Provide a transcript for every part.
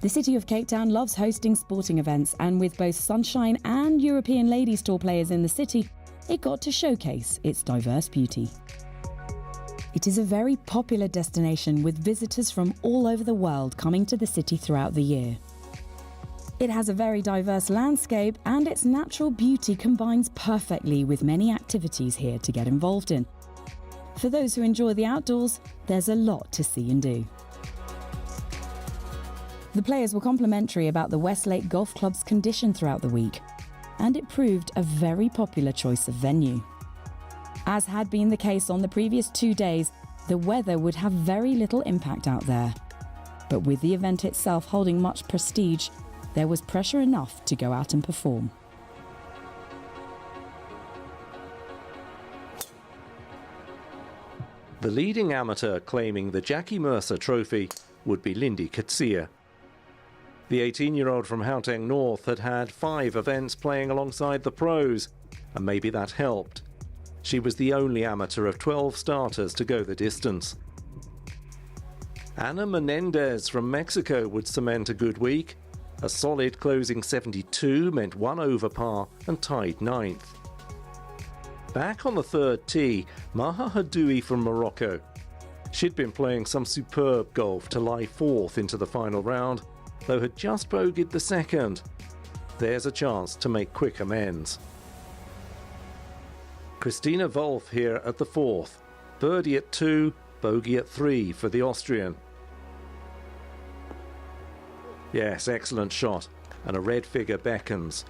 The city of Cape Town loves hosting sporting events, and with both Sunshine and European Ladies Tour players in the city, it got to showcase its diverse beauty. It is a very popular destination with visitors from all over the world coming to the city throughout the year. It has a very diverse landscape, and its natural beauty combines perfectly with many activities here to get involved in. For those who enjoy the outdoors, there's a lot to see and do. The players were complimentary about the Westlake Golf Club's condition throughout the week, and it proved a very popular choice of venue. As had been the case on the previous 2 days, the weather would have very little impact out there. But with the event itself holding much prestige, there was pressure enough to go out and perform. The leading amateur claiming the Jackie Mercer Trophy would be Lindy Katsia. The 18-year-old from Gauteng North had had 5 events playing alongside the pros, and maybe that helped. She was the only amateur of 12 starters to go the distance. Ana Menendez from Mexico would cement a good week. A solid closing 72 meant 1 over par and tied 9th. Back on the 3rd tee, Maha Hadoui from Morocco. She'd been playing some superb golf to lie 4th into the final round, though had just bogeyed the 2nd. There's a chance to make quick amends. Christina Wolf here at the 4th. Birdie at 2, bogey at 3 for the Austrian. Yes, excellent shot, and a red figure beckons.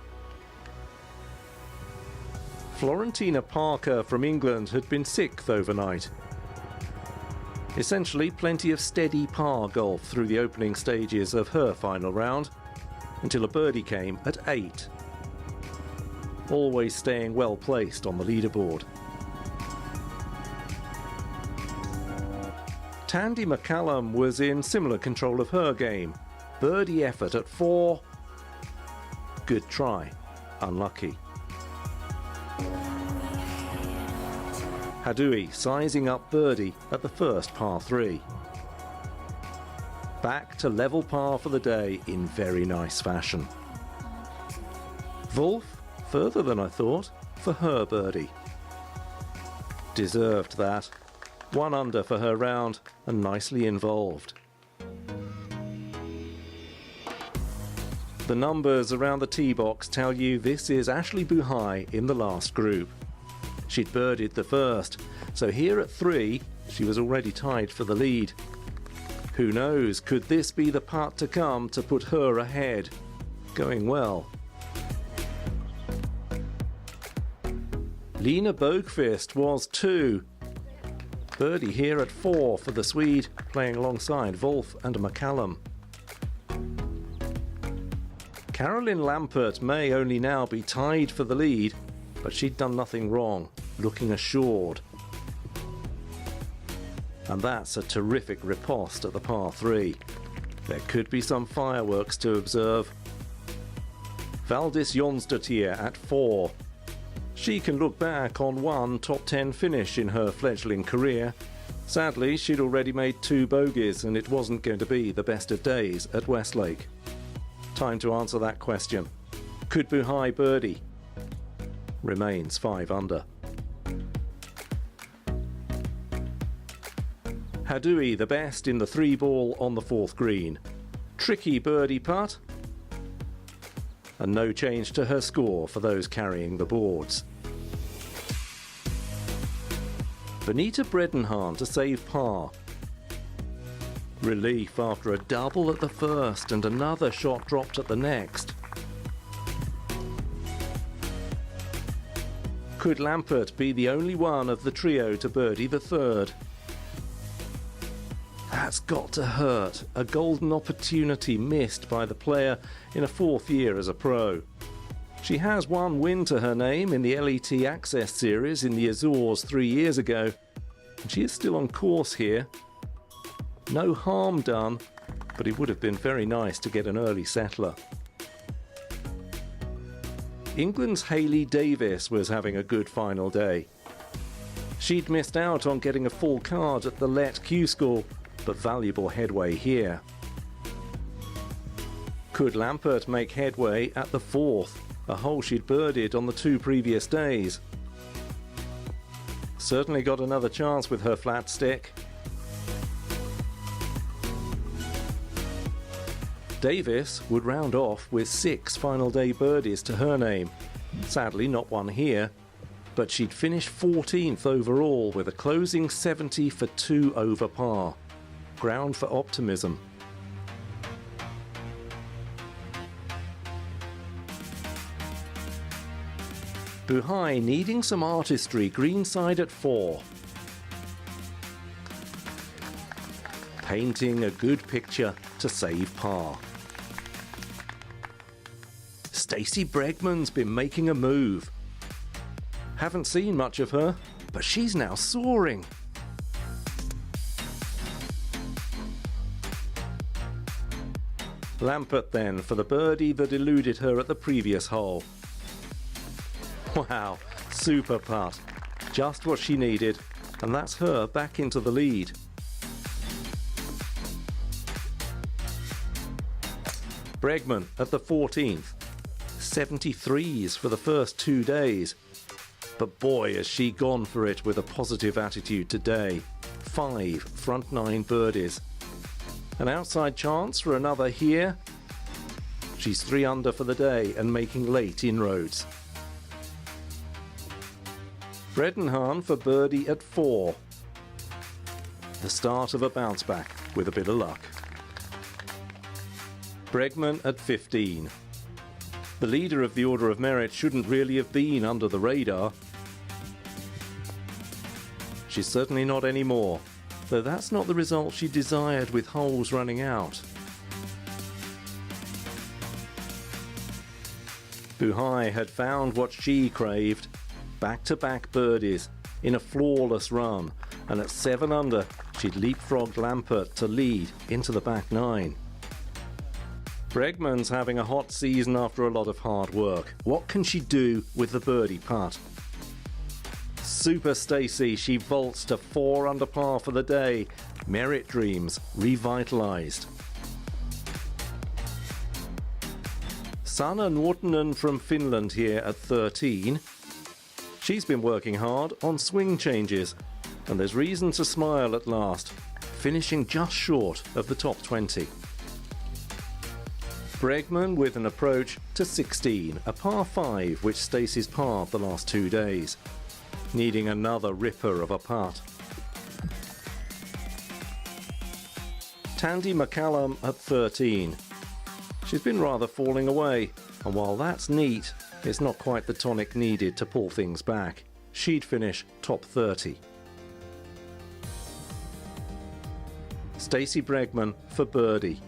Florentina Parker from England had been 6th overnight. Essentially plenty of steady par golf through the opening stages of her final round, until a birdie came at 8. Always staying well placed on the leaderboard. Tandy McCallum was in similar control of her game. Birdie effort at 4. Good try. Unlucky. Hadoui sizing up birdie at the first par 3. Back to level par for the day in very nice fashion. Wolf, further than I thought, for her birdie. Deserved that. 1 under for her round and nicely involved. The numbers around the tee box tell you this is Ashley Buhai in the last group. She'd birdied the first, so here at 3, she was already tied for the lead. Who knows, could this be the part to come to put her ahead? Going well. Lena Bogfist was 2. Birdie here at 4 for the Swede, playing alongside Wolf and McCallum. Caroline Lampert may only now be tied for the lead, but she'd done nothing wrong, looking assured. And that's a terrific riposte at the par 3. There could be some fireworks to observe. Valdis Jonsdottir at 4. She can look back on one top 10 finish in her fledgling career. Sadly, she'd already made 2 bogeys and it wasn't going to be the best of days at Westlake. Time to answer that question. Could Buhai birdie? Remains 5 under. Hadoui the best in the 3-ball on the 4th green. Tricky birdie putt. And no change to her score for those carrying the boards. Benita Bredenhahn to save par. Relief after a double at the first and another shot dropped at the next. Could Lampert be the only one of the trio to birdie the 3rd? That's got to hurt. A golden opportunity missed by the player in a 4th year as a pro. She has 1 win to her name in the LET Access Series in the Azores 3 years ago, and she is still on course here. No harm done, but it would have been very nice to get an early settler. England's Hayley Davis was having a good final day. She'd missed out on getting a full card at the LET Q School, but valuable headway here. Could Lampert make headway at the 4th, a hole she'd birdied on the 2 previous days? Certainly got another chance with her flat stick. Davis would round off with 6 final day birdies to her name. Sadly not one here, but she'd finish 14th overall with a closing 70 for 2 over par. Ground for optimism. Buhai needing some artistry, greenside at 4. Painting a good picture to save par. Stacey Bregman's been making a move. Haven't seen much of her, but she's now soaring. Lampert then for the birdie that eluded her at the previous hole. Wow, super putt. Just what she needed, and that's her back into the lead. Bregman at the 14th. 73s for the first 2 days. But boy, has she gone for it with a positive attitude today. 5 front 9 birdies. An outside chance for another here. She's 3 under for the day and making late inroads. Bredenhahn for birdie at 4. The start of a bounce back with a bit of luck. Bregman at 15. The leader of the Order of Merit shouldn't really have been under the radar. She's certainly not anymore, though that's not the result she desired with holes running out. Buhai had found what she craved. Back-to-back birdies in a flawless run, and at 7 under she'd leapfrogged Lampert to lead into the back 9. Bregman's having a hot season after a lot of hard work. What can she do with the birdie putt? Super Stacey, she vaults to 4 under par for the day. Merit dreams revitalised. Sanna Nuotanen from Finland here at 13. She's been working hard on swing changes, and there's reason to smile at last, finishing just short of the top 20. Bregman with an approach to 16, a par 5 which Stacey's parred the last 2 days, needing another ripper of a putt. Tandy McCallum at 13. She's been rather falling away, and while that's neat, it's not quite the tonic needed to pull things back. She'd finish top 30. Stacey Bregman for birdie.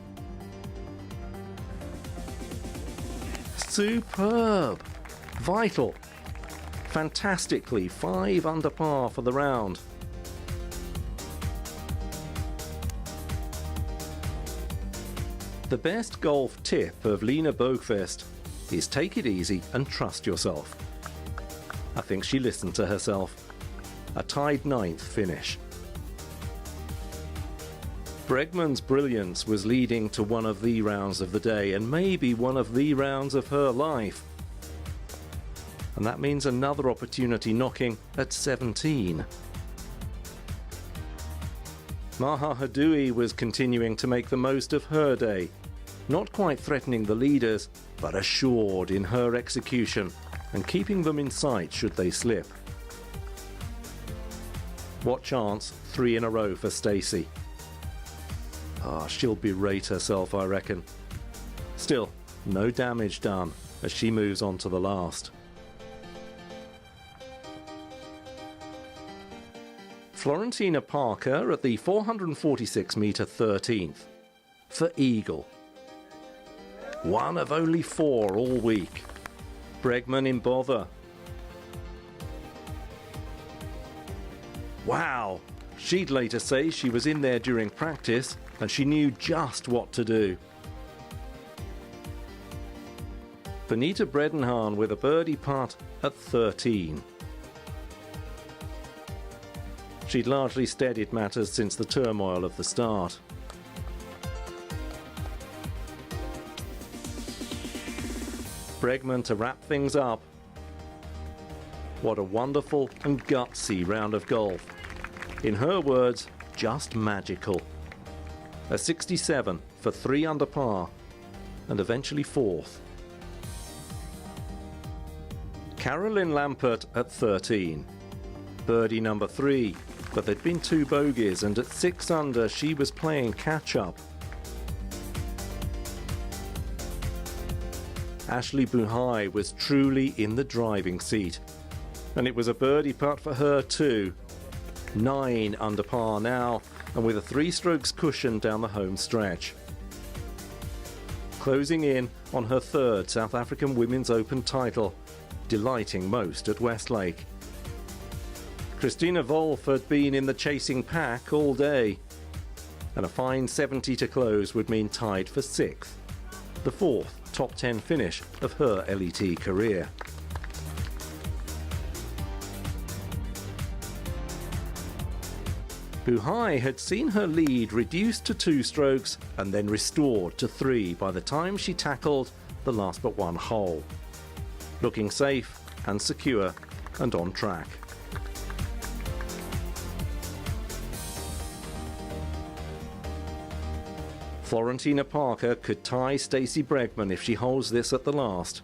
Superb! Vital! Fantastically 5 under par for the round. The best golf tip of Lena Bogfest is take it easy and trust yourself. I think she listened to herself. A tied 9th finish. Bregman's brilliance was leading to one of the rounds of the day, and maybe one of the rounds of her life. And that means another opportunity knocking at 17. Maha Hadui was continuing to make the most of her day, not quite threatening the leaders, but assured in her execution and keeping them in sight should they slip. What chance 3 in a row for Stacey. She'll berate herself, I reckon. Still, no damage done as she moves on to the last. Florentina Parker at the 446-metre 13th for eagle. One of only 4 all week. Bregman in bother. Wow! She'd later say she was in there during practice and she knew just what to do. Benita Bredenhahn with a birdie putt at 13. She'd largely steadied matters since the turmoil of the start. Bregman to wrap things up. What a wonderful and gutsy round of golf. In her words, just magical. A 67 for 3 under par, and eventually 4th. Caroline Lampert at 13. Birdie number 3, but there'd been 2 bogeys, and at 6 under she was playing catch-up. Ashley Buhai was truly in the driving seat, and it was a birdie putt for her too. 9 under par now, and with a 3 strokes cushion down the home stretch. Closing in on her 3rd South African Women's Open title, delighting most at Westlake. Christina Wolf had been in the chasing pack all day, and a fine 70 to close would mean tied for 6th, the 4th top 10 finish of her LET career. Buhai had seen her lead reduced to 2 strokes and then restored to 3 by the time she tackled the last but 1 hole. Looking safe and secure and on track. Florentina Parker could tie Stacey Bregman if she holds this at the last.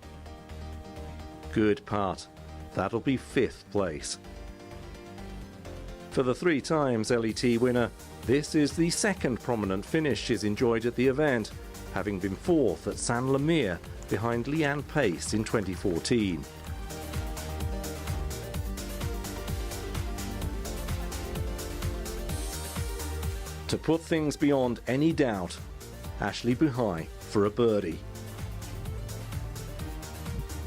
Good putt. That'll be 5th place. For the 3 times LET winner, this is the 2nd prominent finish she's enjoyed at the event, having been 4th at San Lemire behind Leanne Pace in 2014. To put things beyond any doubt, Ashley Buhai for a birdie.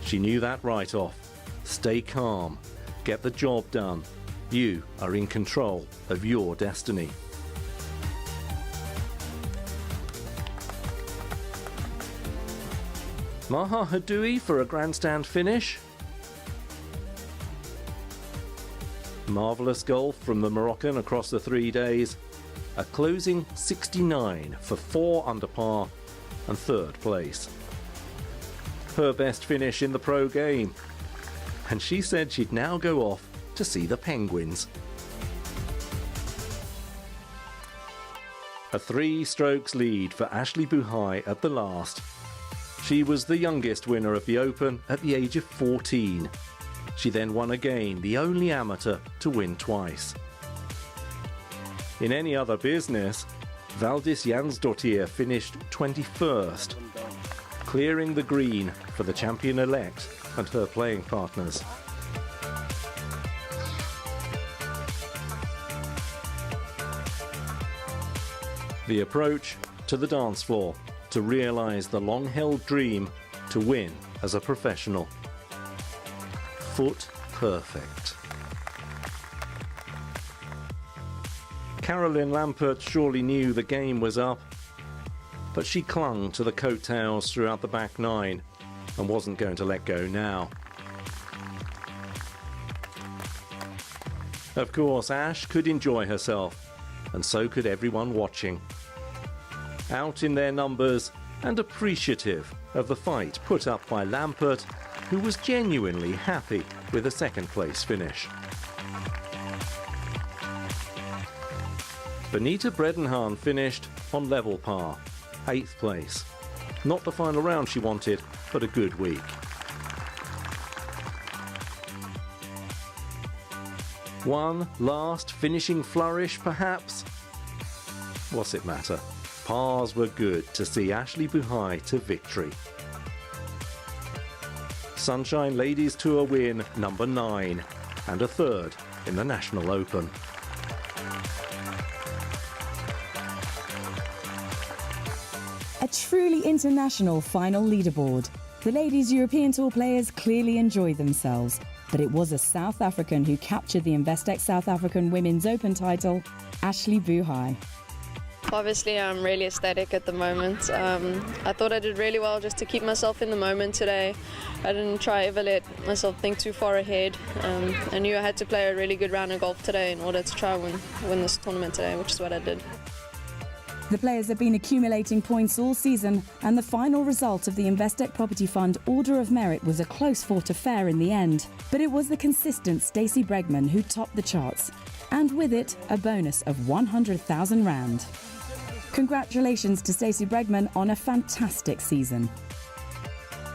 She knew that right off. Stay calm, get the job done. You are in control of your destiny. Maha Hadui for a grandstand finish. Marvellous golf from the Moroccan across the 3 days. A closing 69 for 4 under par and 3rd place. Her best finish in the pro game. And she said she'd now go off to see the Penguins. A 3 strokes lead for Ashley Buhai at the last. She was the youngest winner of the Open at the age of 14. She then won again, the only amateur to win twice. In any other business, Valdis Jansdottir finished 21st, clearing the green for the champion-elect and her playing partners. The approach to the dance floor to realise the long-held dream to win as a professional. Foot perfect. Caroline Lampert surely knew the game was up, but she clung to the coattails throughout the back 9 and wasn't going to let go now. Of course, Ash could enjoy herself, and so could everyone watching. Out in their numbers and appreciative of the fight put up by Lampert, who was genuinely happy with a 2nd place finish. Benita Bredenhahn finished on level par, 8th place. Not the final round she wanted, but a good week. One last finishing flourish, perhaps? What's it matter? Pars were good to see Ashley Buhai to victory. Sunshine Ladies Tour win number 9 and a 3rd in the National Open. A truly international final leaderboard. The ladies' European Tour players clearly enjoyed themselves, but it was a South African who captured the Investec South African Women's Open title, Ashley Buhai. Obviously, I'm really ecstatic at the moment. I thought I did really well just to keep myself in the moment today. I didn't try ever let myself think too far ahead. I knew I had to play a really good round of golf today in order to try and win this tournament today, which is what I did. The players have been accumulating points all season, and the final result of the Investec Property Fund Order of Merit was a close fought affair in the end. But it was the consistent Stacey Bregman who topped the charts, and with it, a bonus of 100,000 rand. Congratulations to Stacey Bregman on a fantastic season.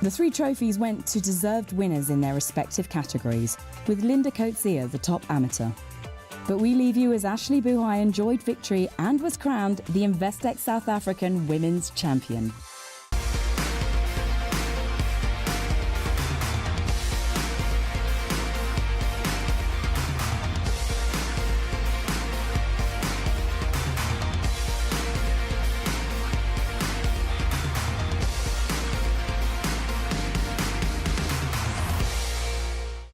The 3 trophies went to deserved winners in their respective categories, with Linda Coetzee the top amateur. But we leave you as Ashley Buhai enjoyed victory and was crowned the Investec South African Women's Champion.